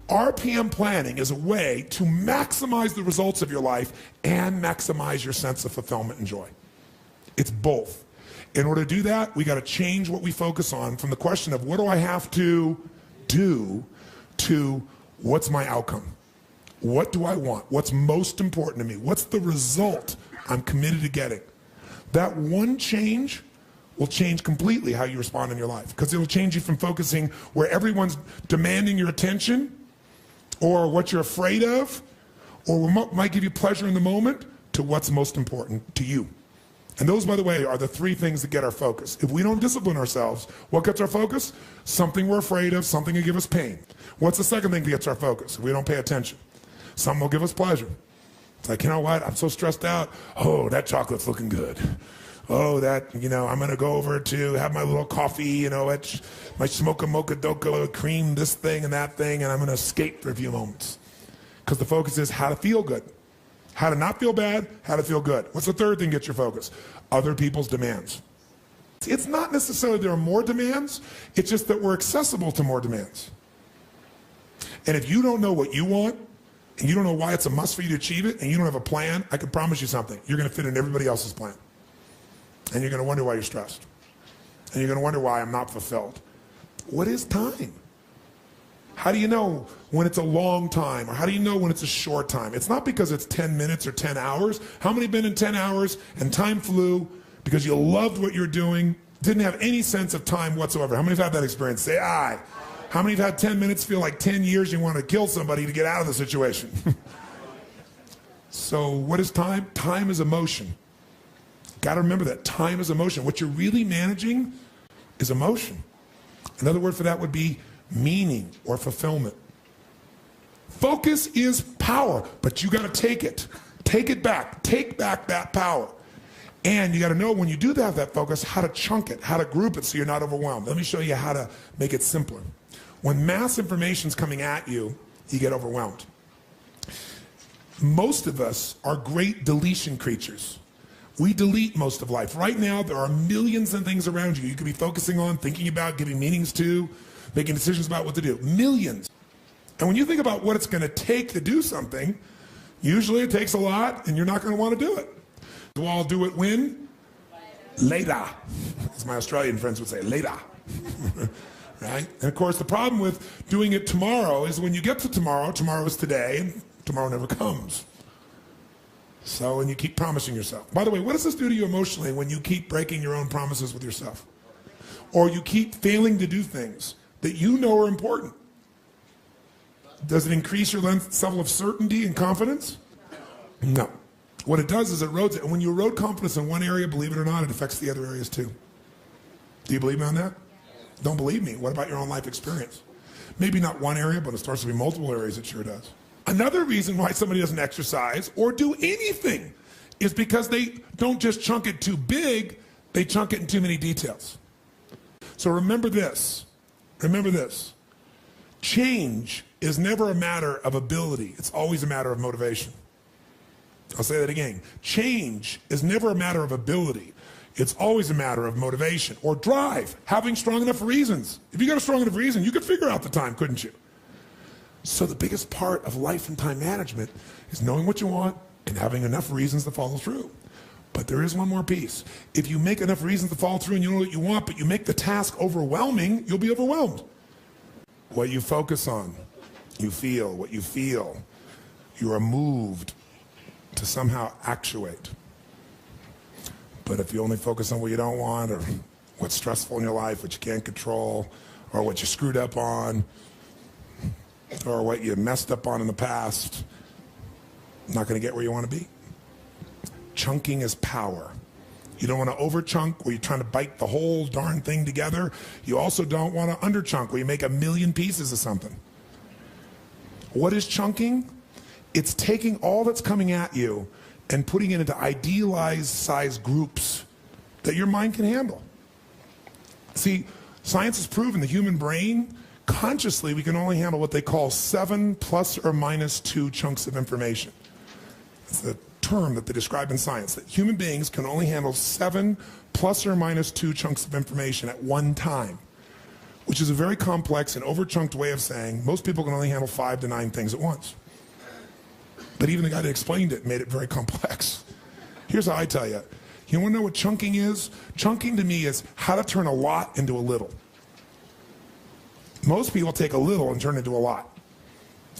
RPM planning is a way to maximize the results of your life and maximize your sense of fulfillment and joy. It's both. In order to do that, we got to change what we focus on from the question of what do I have to do to what's my outcome? What do I want? What's most important to me? What's the result I'm committed to getting? That one change will change completely how you respond in your life, because it'll change you from focusing where everyone's demanding your attention or what you're afraid of or what might give you pleasure in the moment to what's most important to you. And those, by the way, are the three things that get our focus. If we don't discipline ourselves, what gets our focus? Something we're afraid of, something will give us pain. What's the second thing that gets our focus if we don't pay attention? Something will give us pleasure. It's like, you know what, I'm so stressed out. Oh, that chocolate's looking good. Oh, that, I'm going to go over to have my little coffee, my smocha mocha doka cream, this thing and that thing, and I'm going to escape for a few moments. Because the focus is how to feel good. How to not feel bad, how to feel good. What's the third thing gets your focus? Other people's demands. It's not necessarily there are more demands, it's just that we're accessible to more demands. And if you don't know what you want, and you don't know why it's a must for you to achieve it, and you don't have a plan, I can promise you something. You're going to fit in everybody else's plan. And you're going to wonder why you're stressed. And you're going to wonder why I'm not fulfilled. What is time? How do you know when it's a long time? Or how do you know when it's a short time? It's not because it's 10 minutes or 10 hours. How many have been in 10 hours and time flew because you loved what you're doing, didn't have any sense of time whatsoever? How many have had that experience? Say aye. How many have had 10 minutes feel like 10 years you want to kill somebody to get out of the situation? So what is time? Time is emotion. Got to remember that. Time is emotion. What you're really managing is emotion. Another word for that would be meaning or fulfillment. Focus is power, but you got to take it. Take it back. Take back that power. And you got to know when you do have that focus, how to chunk it, how to group it so you're not overwhelmed. Let me show you how to make it simpler. When mass information is coming at you, you get overwhelmed. Most of us are great deletion creatures. We delete most of life. Right now, there are millions of things around you could be focusing on, thinking about, giving meanings to, making decisions about what to do. Millions. And when you think about what it's going to take to do something, usually it takes a lot, and you're not going to want to do it. So I'll do it when? Later. As my Australian friends would say, later. Right? And of course, the problem with doing it tomorrow is when you get to tomorrow, tomorrow is today, and tomorrow never comes. So, and you keep promising yourself. By the way, what does this do to you emotionally when you keep breaking your own promises with yourself? Or you keep failing to do things that you know are important? Does it increase your level of certainty and confidence? No. What it does is it erodes it. And when you erode confidence in one area, believe it or not, it affects the other areas too. Do you believe me on that? Don't believe me. What about your own life experience? Maybe not one area, but it starts to be multiple areas. It sure does. Another reason why somebody doesn't exercise or do anything is because they don't just chunk it too big, they chunk it in too many details. So remember this. Remember this. Change is never a matter of ability. It's always a matter of motivation. I'll say that again. Change is never a matter of ability. It's always a matter of motivation or drive, having strong enough reasons. If you got a strong enough reason, you could figure out the time, couldn't you? So the biggest part of life and time management is knowing what you want and having enough reasons to follow through. But there is one more piece. If you make enough reasons to follow through and you know what you want, but you make the task overwhelming, you'll be overwhelmed. What you focus on, you feel. What you feel, you are moved to somehow actuate. But if you only focus on what you don't want or what's stressful in your life, what you can't control, or what you screwed up on, or what you messed up on in the past, not going to get where you want to be. Chunking is power. You don't want to over chunk where you're trying to bite the whole darn thing together. You also don't want to under chunk where you make a million pieces of something. What is chunking? It's taking all that's coming at you and putting it into idealized size groups that your mind can handle. See, science has proven the human brain, consciously, we can only handle what they call 7 plus or minus 2 chunks of information. It's the term that they describe in science, that human beings can only handle 7 plus or minus 2 chunks of information at one time. which is a very complex and over-chunked way of saying most people can only handle 5 to 9 things at once. But even the guy that explained it made it very complex. Here's how I tell you. You want to know what chunking is? Chunking to me is how to turn a lot into a little. Most people take a little and turn it into a lot.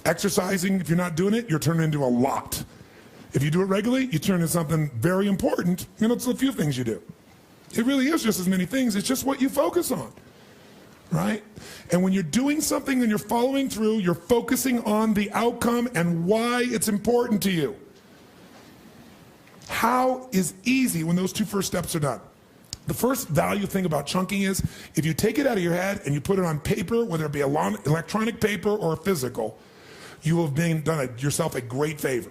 Exercising, if you're not doing it, you're turning into a lot. If you do it regularly, you turn into something very important, and it's a few things you do. It really is just as many things. It's just what you focus on, right? And when you're doing something and you're following through, you're focusing on the outcome and why it's important to you. How is easy when those 2 first steps are done? The first value thing about chunking is if you take it out of your head and you put it on paper, whether it be electronic paper or physical, you will have done yourself a great favor.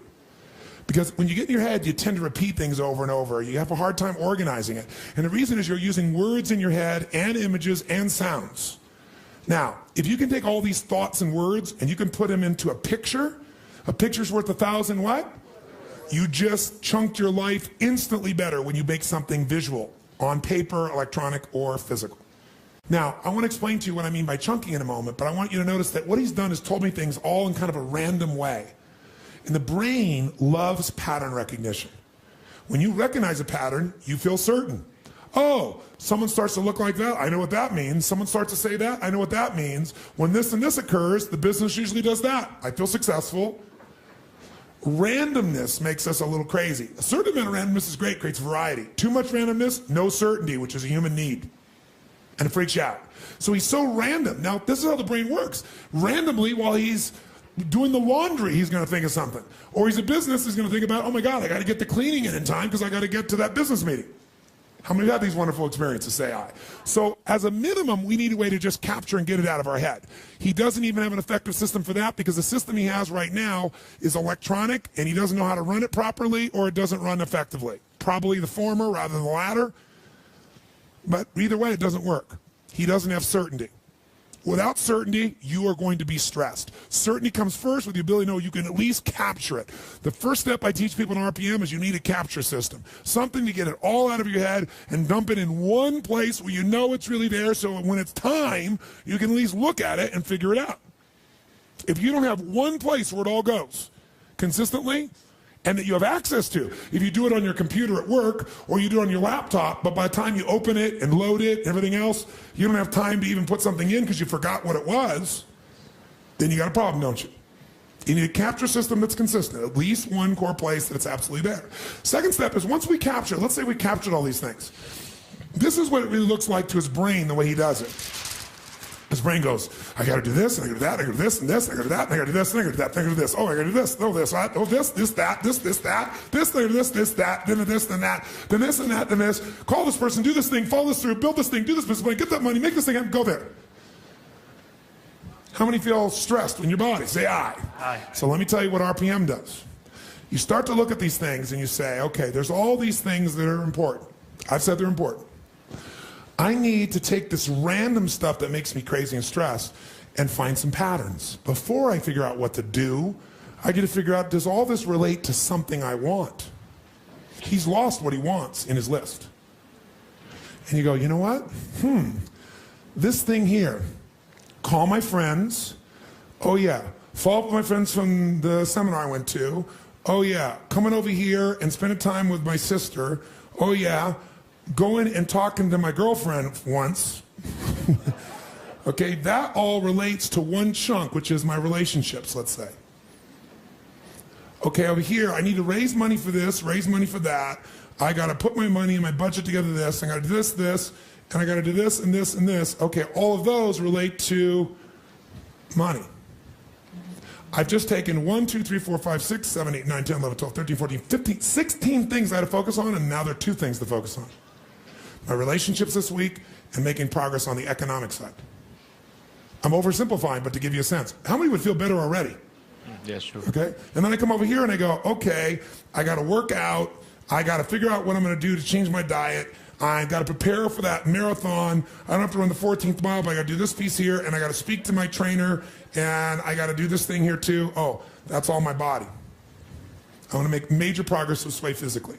Because when you get in your head, you tend to repeat things over and over. You have a hard time organizing it. And the reason is you're using words in your head and images and sounds. Now, if you can take all these thoughts and words and you can put them into a picture's worth 1,000 what? You just chunked your life instantly better when you make something visual on paper, electronic, or physical. Now, I want to explain to you what I mean by chunking in a moment, but I want you to notice that what he's done is told me things all in kind of a random way. And the brain loves pattern recognition. When you recognize a pattern, you feel certain. Oh, someone starts to look like that, I know what that means. Someone starts to say that, I know what that means. When this and this occurs, the business usually does that. I feel successful. Randomness makes us a little crazy. A certain amount of randomness is great, creates variety. Too much randomness, no certainty, which is a human need. And it freaks you out. So he's so random. Now, this is how the brain works. Randomly, while he's doing the laundry, he's going to think of something. Or he's a business, he's going to think about, oh my God, I got to get the cleaning in time because I got to get to that business meeting. How many have had these wonderful experiences? Say aye. So as a minimum, we need a way to just capture and get it out of our head. He doesn't even have an effective system for that because the system he has right now is electronic and he doesn't know how to run it properly or it doesn't run effectively. Probably the former rather than the latter. But either way, it doesn't work. He doesn't have certainty. Without certainty, you are going to be stressed. Certainty comes first with the ability to know you can at least capture it. The first step I teach people in RPM is you need a capture system. Something to get it all out of your head and dump it in one place where you know it's really there so when it's time, you can at least look at it and figure it out. If you don't have one place where it all goes consistently, and that you have access to. If you do it on your computer at work or you do it on your laptop, but by the time you open it and load it and everything else, you don't have time to even put something in because you forgot what it was, then you got a problem, don't you? You need a capture system that's consistent, at least one core place that it's absolutely there. Second step is once we capture, let's say we captured all these things. This is what it really looks like to his brain the way he does it. His brain goes, I got to do this, and I got to do that, I got to do this, and this, I got to do that, and I got to do this, and I got to do that, and I got to do this. Oh, I got to do this, oh, this, oh, this, that, this, that, this, that, then this, then that, then this, and that, then this. Call this person, do this thing, follow this through, build this thing, do this business plan, get that money, make this thing happen, go there. How many feel stressed in your body? Say aye. Aye. So let me tell you what RPM does. You start to look at these things and you say, okay, there's all these things that are important. I've said they're important. I need to take this random stuff that makes me crazy and stressed and find some patterns. Before I figure out what to do, I get to figure out, does all this relate to something I want? He's lost what he wants in his list. And you go, you know what? This thing here, call my friends. Oh yeah, follow up with my friends from the seminar I went to. Oh yeah, coming over here and spending time with my sister. Oh yeah. Going and talking to my girlfriend once, okay, that all relates to one chunk, which is my relationships, let's say. Okay, over here, I need to raise money for this, raise money for that. I got to put my money and my budget together this, I got to do this, and I got to do this and this and this. Okay, all of those relate to money. I've just taken 1, 2, 3, 4, 5, 6, 7, 8, 9, 10, 11, 12, 13, 14, 15, 16 things I had to focus on, and now there are 2 things to focus on. My relationships this week and making progress on the economic side. I'm oversimplifying, but to give you a sense. How many would feel better already? Yes, sure. Okay? And then I come over here and I go, okay, I got to work out. I got to figure out what I'm going to do to change my diet. I got to prepare for that marathon. I don't have to run the 14th mile, but I got to do this piece here, and I got to speak to my trainer, and I got to do this thing here too. Oh, that's all my body. I want to make major progress this way physically.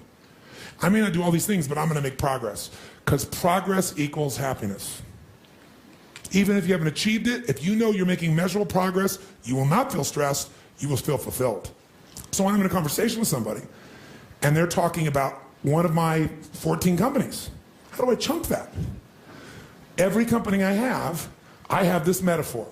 I may not do all these things, but I'm going to make progress because progress equals happiness. Even if you haven't achieved it, if you know you're making measurable progress, you will not feel stressed, you will feel fulfilled. So when I'm in a conversation with somebody, and they're talking about one of my 14 companies, how do I chunk that? Every company I have this metaphor.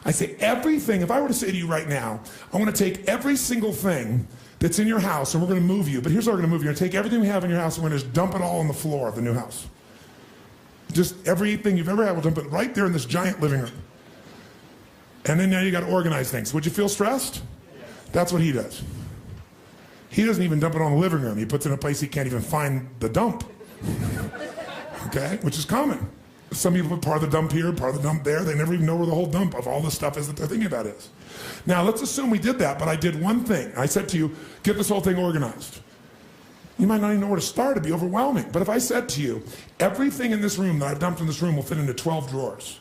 I say everything, if I were to say to you right now, I want to take every single thing that's in your house and we're going to move you, but here's how we're going to move you. We're going to take everything we have in your house and we're going to just dump it all on the floor of the new house. Just everything you've ever had, we'll dump it right there in this giant living room. And then now you got to organize things. Would you feel stressed? That's what he does. He doesn't even dump it on the living room. He puts it in a place he can't even find the dump. Okay? Which is common. Some people put part of the dump here, part of the dump there. They never even know where the whole dump of all the stuff is that they're thinking about is. Now, let's assume we did that, but I did one thing. I said to you, get this whole thing organized. You might not even know where to start. It'd be overwhelming. But if I said to you, everything in this room that I've dumped in this room will fit into 12 drawers.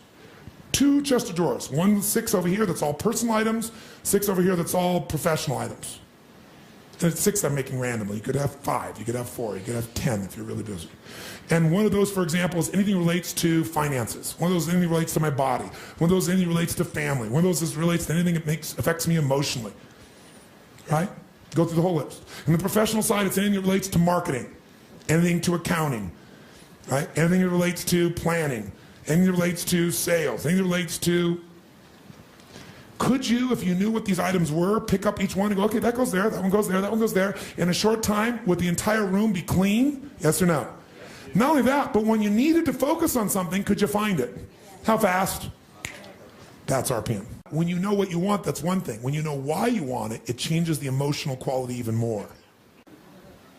2 chests of drawers. 1 with 6 over here that's all personal items, 6 over here that's all professional items. And it's 6 I'm making randomly. You could have 5, you could have 4, you could have 10 if you're really busy. And one of those, for example, is anything relates to finances. One of those, anything relates to my body. One of those, anything relates to family. One of those is relates to anything that affects me emotionally. Right? Go through the whole list. And the professional side, it's anything that relates to marketing, anything to accounting, right? Anything that relates to planning, anything that relates to sales, anything that relates to... Could you, if you knew what these items were, pick up each one and go, okay, that goes there, that one goes there, that one goes there, in a short time, would the entire room be clean? Yes or no? Not only that, but when you needed to focus on something, could you find it? How fast? That's RPM. When you know what you want, that's one thing. When you know why you want it, it changes the emotional quality even more.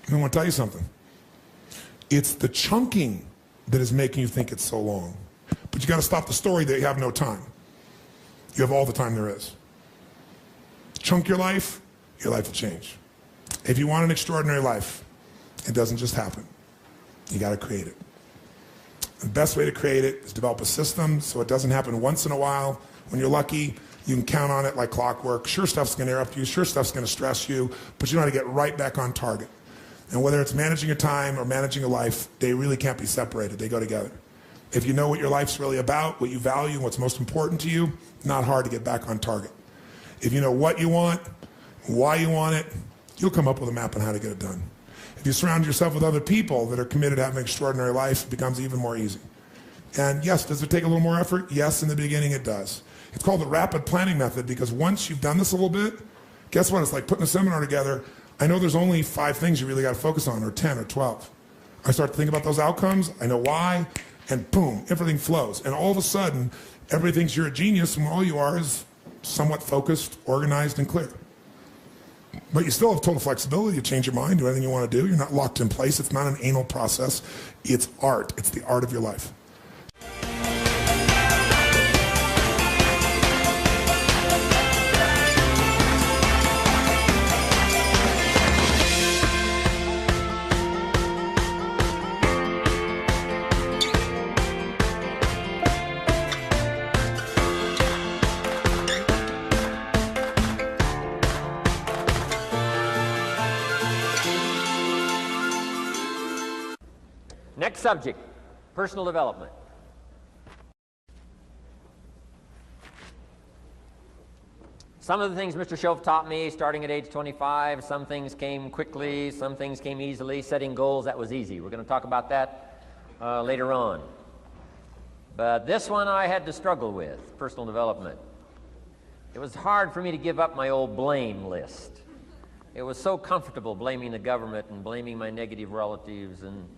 And I want to tell you something. It's the chunking that is making you think it's so long. But you got to stop the story that you have no time. You have all the time there is. Chunk your life will change. If you want an extraordinary life, it doesn't just happen. You got to create it. The best way to create it is develop a system so it doesn't happen once in a while. When you're lucky, you can count on it like clockwork. Sure stuff's going to interrupt you, sure stuff's going to stress you, but you know how to get right back on target. And whether it's managing your time or managing your life, they really can't be separated. They go together. If you know what your life's really about, what you value, what's most important to you, not hard to get back on target. If you know what you want, why you want it, you'll come up with a map on how to get it done. If you surround yourself with other people that are committed to having an extraordinary life, it becomes even more easy. And yes, does it take a little more effort? Yes, in the beginning it does. It's called the rapid planning method because once you've done this a little bit, guess what? It's like putting a seminar together. I know there's only 5 things you really got to focus on, or 10 or 12. I start to think about those outcomes, I know why, and boom, everything flows. And all of a sudden, everybody thinks you're a genius when all you are is somewhat focused, organized, and clear. But you still have total flexibility to change your mind, do anything you want to do. You're not locked in place. It's not an anal process. It's art. It's the art of your life. Next subject, personal development. Some of the things Mr. Shove taught me starting at age 25, some things came quickly, some things came easily. Setting goals, that was easy. We're going to talk about that later on. But this one I had to struggle with, personal development. It was hard for me to give up my old blame list. It was so comfortable blaming the government and blaming my negative relatives and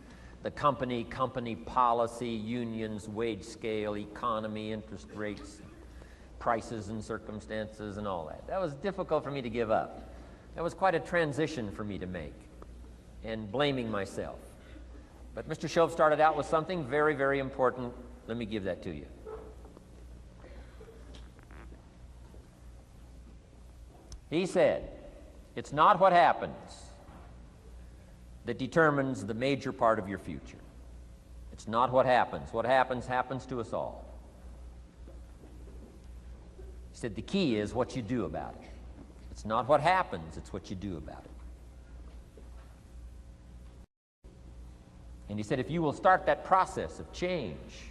the company policy, unions, wage scale, economy, interest rates, prices and circumstances and all that. That was difficult for me to give up. That was quite a transition for me to make, and blaming myself. But Mr. Shove started out with something very, very important. Let me give that to you. He said, it's not what happens that determines the major part of your future. It's not what happens. What happens, happens to us all. He said the key is what you do about it. It's not what happens, it's what you do about it. And he said if you will start that process of change,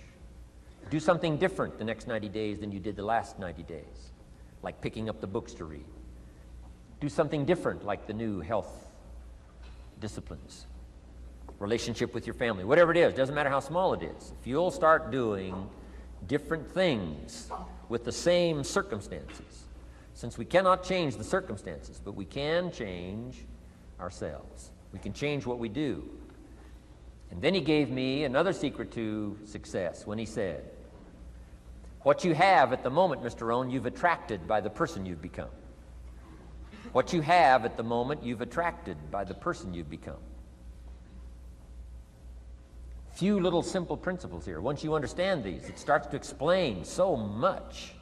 Do something different the next 90 days than you did the last 90 days, like picking up the books to read. Do something different, like the new health disciplines, relationship with your family, whatever it is, doesn't matter how small it is. If you'll start doing different things with the same circumstances, since we cannot change the circumstances, but we can change ourselves. We can change what we do. And then he gave me another secret to success when he said, what you have at the moment, Mr. Rohn, you've attracted by the person you've become. What you have at the moment, you've attracted by the person you've become. Few little simple principles here. Once you understand these, it starts to explain so much.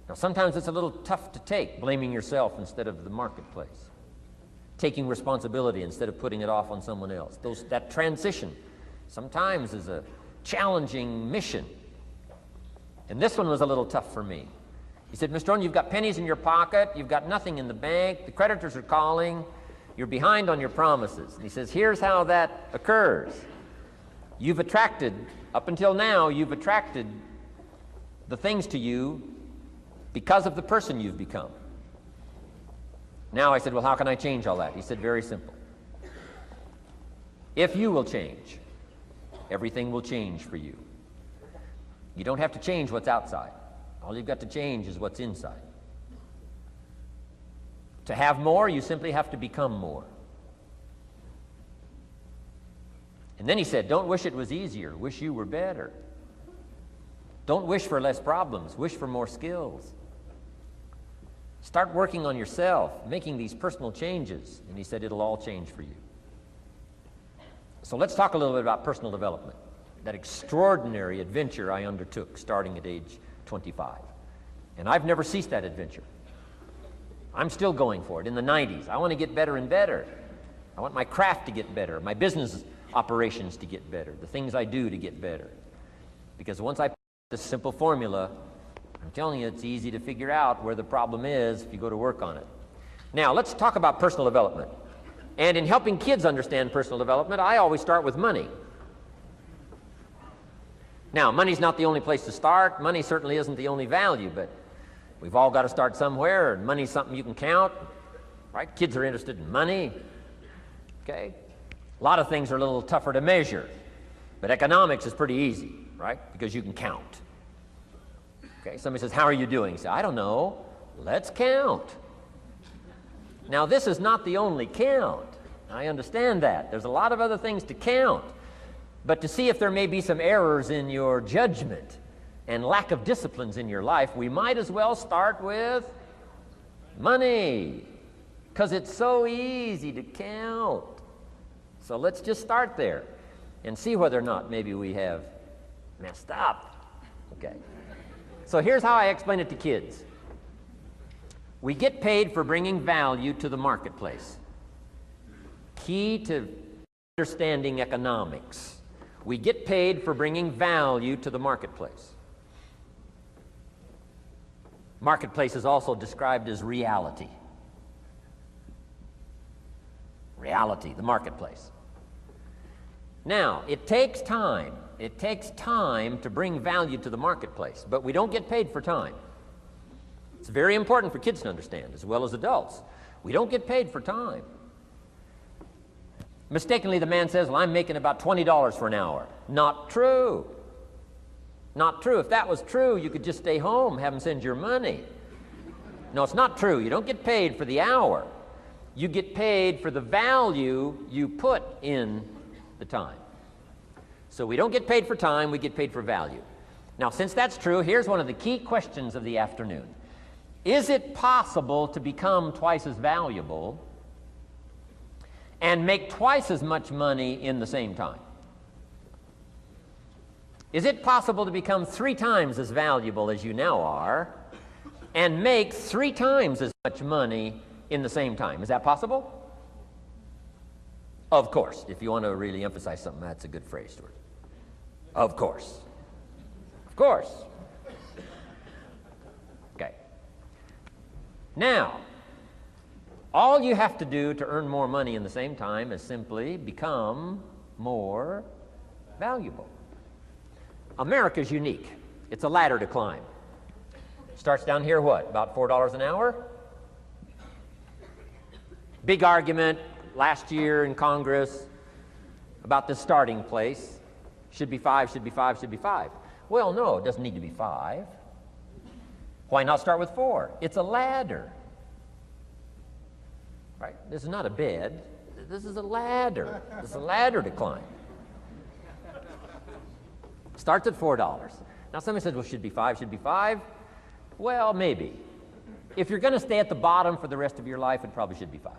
Now, sometimes it's a little tough to take, blaming yourself instead of the marketplace, taking responsibility instead of putting it off on someone else. That transition sometimes is a challenging mission. And this one was a little tough for me. He said, Mr. Rohn, you've got pennies in your pocket, you've got nothing in the bank, the creditors are calling, you're behind on your promises. And he says, here's how that occurs. You've attracted, up until now, you've attracted the things to you because of the person you've become. Now I said, well, how can I change all that? He said, very simple. If you will change, everything will change for you. You don't have to change what's outside. All you've got to change is what's inside. To have more, you simply have to become more. And then he said, don't wish it was easier, wish you were better. Don't wish for less problems, wish for more skills. Start working on yourself, making these personal changes. And he said, it'll all change for you. So let's talk a little bit about personal development. That extraordinary adventure I undertook starting at age 25. And I've never ceased that adventure. I'm still going for it. In the 90s, I want to get better and better. I want my craft to get better, my business operations to get better, the things I do to get better. Because once I put this simple formula, I'm telling you, it's easy to figure out where the problem is if you go to work on it. Now, let's talk about personal development. And in helping kids understand personal development, I always start with money. Now, money's not the only place to start. Money certainly isn't the only value, but we've all got to start somewhere, and money's something you can count, right? Kids are interested in money, okay? A lot of things are a little tougher to measure, but economics is pretty easy, right? Because you can count. Okay, somebody says, how are you doing? You say, I don't know. Let's count. Now, this is not the only count. I understand that. There's a lot of other things to count. But to see if there may be some errors in your judgment and lack of disciplines in your life, we might as well start with money, because it's so easy to count. So let's just start there and see whether or not maybe we have messed up. Okay. So here's how I explain it to kids. We get paid for bringing value to the marketplace. Key to understanding economics. We get paid for bringing value to the marketplace. Marketplace is also described as reality. Reality, the marketplace. Now, it takes time. It takes time to bring value to the marketplace, but we don't get paid for time. It's very important for kids to understand, as well as adults. We don't get paid for time. Mistakenly, the man says, well, I'm making about $20 for an hour. Not true. Not true. If that was true, you could just stay home, have them send your money. No, it's not true. You don't get paid for the hour. You get paid for the value you put in the time. So we don't get paid for time, we get paid for value. Now, since that's true, here's one of the key questions of the afternoon. Is it possible to become twice as valuable and make twice as much money in the same time? Is it possible to become 3 times as valuable as you now are and make 3 times as much money in the same time? Is that possible? Of course. If you want to really emphasize something, that's a good phrase, Stuart. Of course. Of course. Okay. Now, all you have to do to earn more money in the same time is simply become more valuable. America's unique. It's a ladder to climb. Starts down here, what, about $4 an hour? Big argument last year in Congress about the starting place. Should be 5, should be 5, should be 5. Well, no, it doesn't need to be 5. Why not start with 4? It's a ladder. Right? This is not a bed. This is a ladder. This is a ladder to climb. Starts at $4. Now somebody says, well, should be 5, should be 5. Well, maybe. If you're going to stay at the bottom for the rest of your life, it probably should be 5.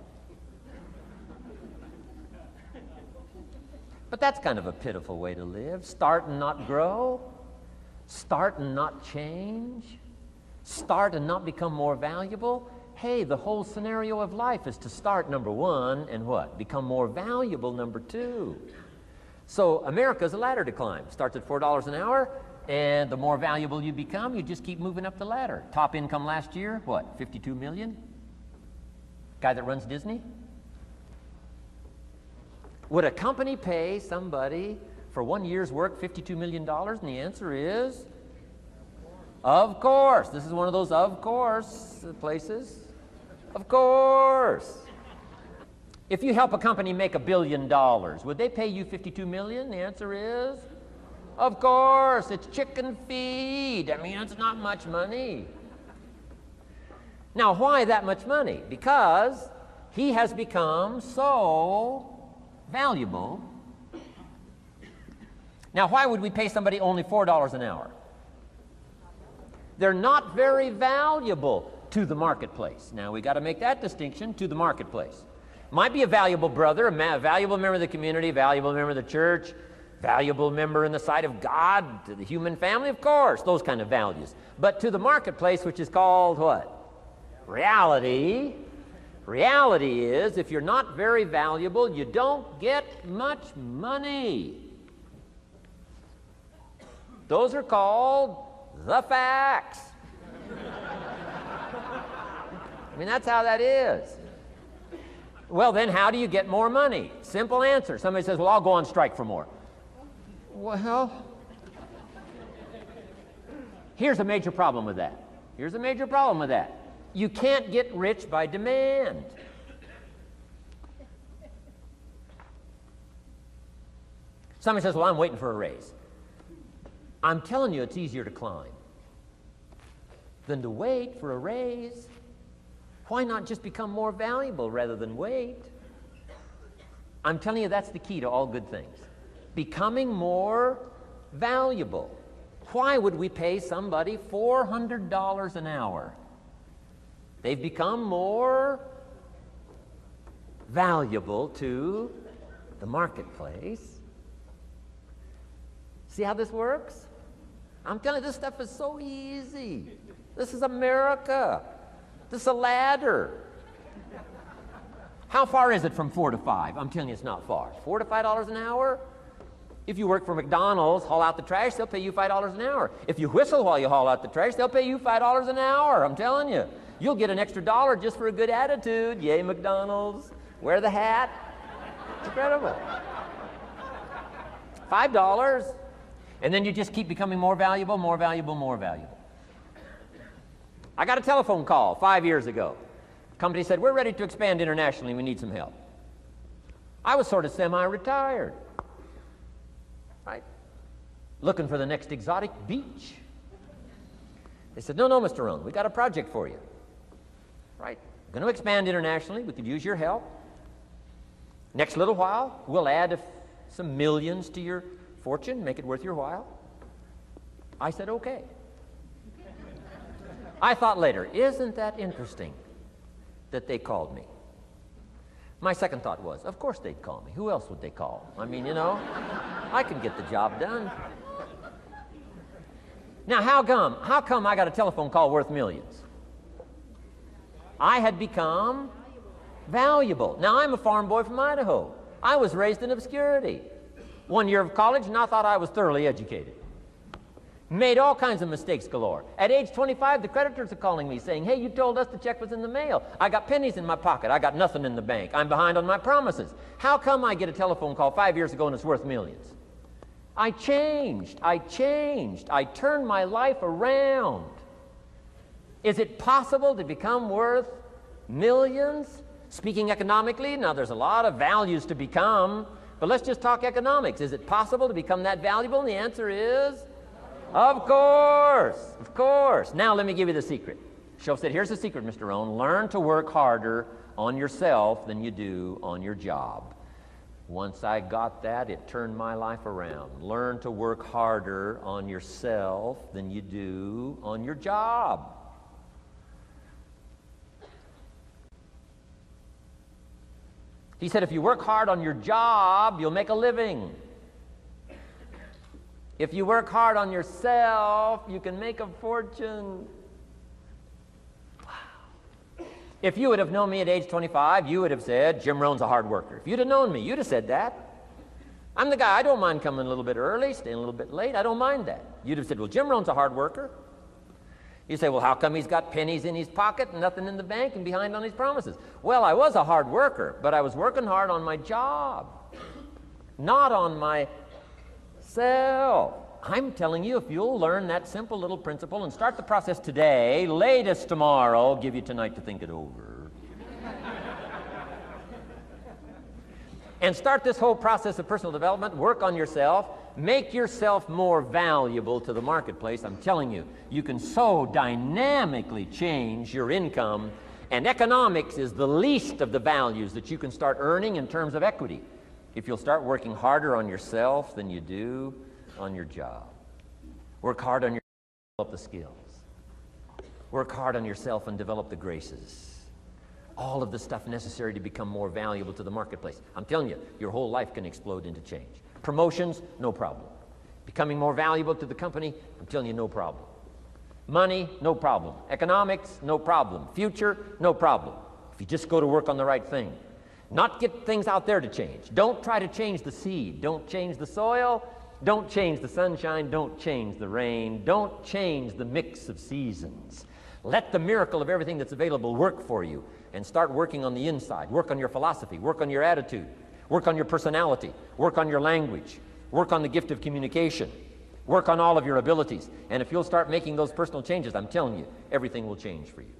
But that's kind of a pitiful way to live. Start and not grow. Start and not change. Start and not become more valuable. Hey, the whole scenario of life is to start, number 1, and what? Become more valuable, number 2. So America's a ladder to climb. Starts at $4 an hour, and the more valuable you become, you just keep moving up the ladder. Top income last year, what, 52 million? Guy that runs Disney? Would a company pay somebody for 1 year's work $52 million? And the answer is, of course. This is one of those of course places. Of course. If you help a company make $1 billion, would they pay you $52 million? The answer is, of course. It's chicken feed. I mean, it's not much money. Now, why that much money? Because he has become so valuable. Now, why would we pay somebody only $4 an hour? They're not very valuable to the marketplace. Now, we got to make that distinction, to the marketplace. Might be a valuable brother, a valuable member of the community, a valuable member of the church, valuable member in the sight of God, to the human family, of course, those kind of values. But to the marketplace, which is called what? Reality. Reality is, if you're not very valuable, you don't get much money. Those are called the facts. I mean, that's how that is. Well, then how do you get more money? Simple answer. Somebody says, well, I'll go on strike for more. Well, here's a major problem with that. Here's a major problem with that. You can't get rich by demand. Somebody says, well, I'm waiting for a raise. I'm telling you, it's easier to climb than to wait for a raise. Why not just become more valuable rather than wait? I'm telling you, that's the key to all good things. Becoming more valuable. Why would we pay somebody $400 an hour? They've become more valuable to the marketplace. See how this works? I'm telling you, this stuff is so easy. This is America. This is a ladder. How far is it from 4 to 5? I'm telling you, it's not far. $4 to $5 an hour? If you work for McDonald's, haul out the trash, they'll pay you $5 an hour. If you whistle while you haul out the trash, they'll pay you $5 an hour. I'm telling you. You'll get an extra $1 just for a good attitude. Yay, McDonald's. Wear the hat. It's incredible. $5. And then you just keep becoming more valuable, more valuable, more valuable. I got a telephone call 5 years ago. The company said, we're ready to expand internationally. We need some help. I was sort of semi-retired. Right? Looking for the next exotic beach. They said, no, Mr. Rohn, we got a project for you. Right? We're going to expand internationally. We could use your help. Next little while, we'll add some millions to your fortune, make it worth your while. I said, okay. I thought later, isn't that interesting that they called me? My second thought was, of course they'd call me. Who else would they call? I mean, you know, I can get the job done. Now, how come I got a telephone call worth millions? I had become valuable. Now, I'm a farm boy from Idaho. I was raised in obscurity. 1 year of college, and I thought I was thoroughly educated. Made all kinds of mistakes galore. At age 25, the creditors are calling me saying, hey, you told us the check was in the mail. I got pennies in my pocket. I got nothing in the bank. I'm behind on my promises. How come I get a telephone call 5 years ago and it's worth millions? I changed. I changed. I turned my life around. Is it possible to become worth millions? Speaking economically, now there's a lot of values to become, but let's just talk economics. Is it possible to become that valuable? And the answer is, of course, of course. Now let me give you the secret. Shoaff said, here's the secret, Mr. Rohn. Learn to work harder on yourself than you do on your job. Once I got that, it turned my life around. Learn to work harder on yourself than you do on your job. He said, if you work hard on your job, you'll make a living. If you work hard on yourself, you can make a fortune. Wow. If you would have known me at age 25, you would have said, Jim Rohn's a hard worker. If you'd have known me, you'd have said that. I'm the guy, I don't mind coming a little bit early, staying a little bit late. I don't mind that. You'd have said, well, Jim Rohn's a hard worker. You say, well, how come he's got pennies in his pocket and nothing in the bank and behind on his promises? Well, I was a hard worker, but I was working hard on my job, not on myself. I'm telling you, if you'll learn that simple little principle and start the process today, latest tomorrow, I'll give you tonight to think it over. And start this whole process of personal development, work on yourself, make yourself more valuable to the marketplace. I'm telling you, you can so dynamically change your income, and economics is the least of the values that you can start earning in terms of equity if you'll start working harder on yourself than you do on your job. Work hard on yourself and develop the skills. Work hard on yourself and develop the graces. All of the stuff necessary to become more valuable to the marketplace. I'm telling you, your whole life can explode into change. Promotions, no problem. Becoming more valuable to the company, I'm telling you, no problem. Money, no problem. Economics, no problem. Future, no problem. If you just go to work on the right thing. Not get things out there to change. Don't try to change the seed. Don't change the soil. Don't change the sunshine. Don't change the rain. Don't change the mix of seasons. Let the miracle of everything that's available work for you, and start working on the inside. Work on your philosophy. Work on your attitude. Work on your personality. Work on your language. Work on the gift of communication. Work on all of your abilities. And if you'll start making those personal changes, I'm telling you, everything will change for you.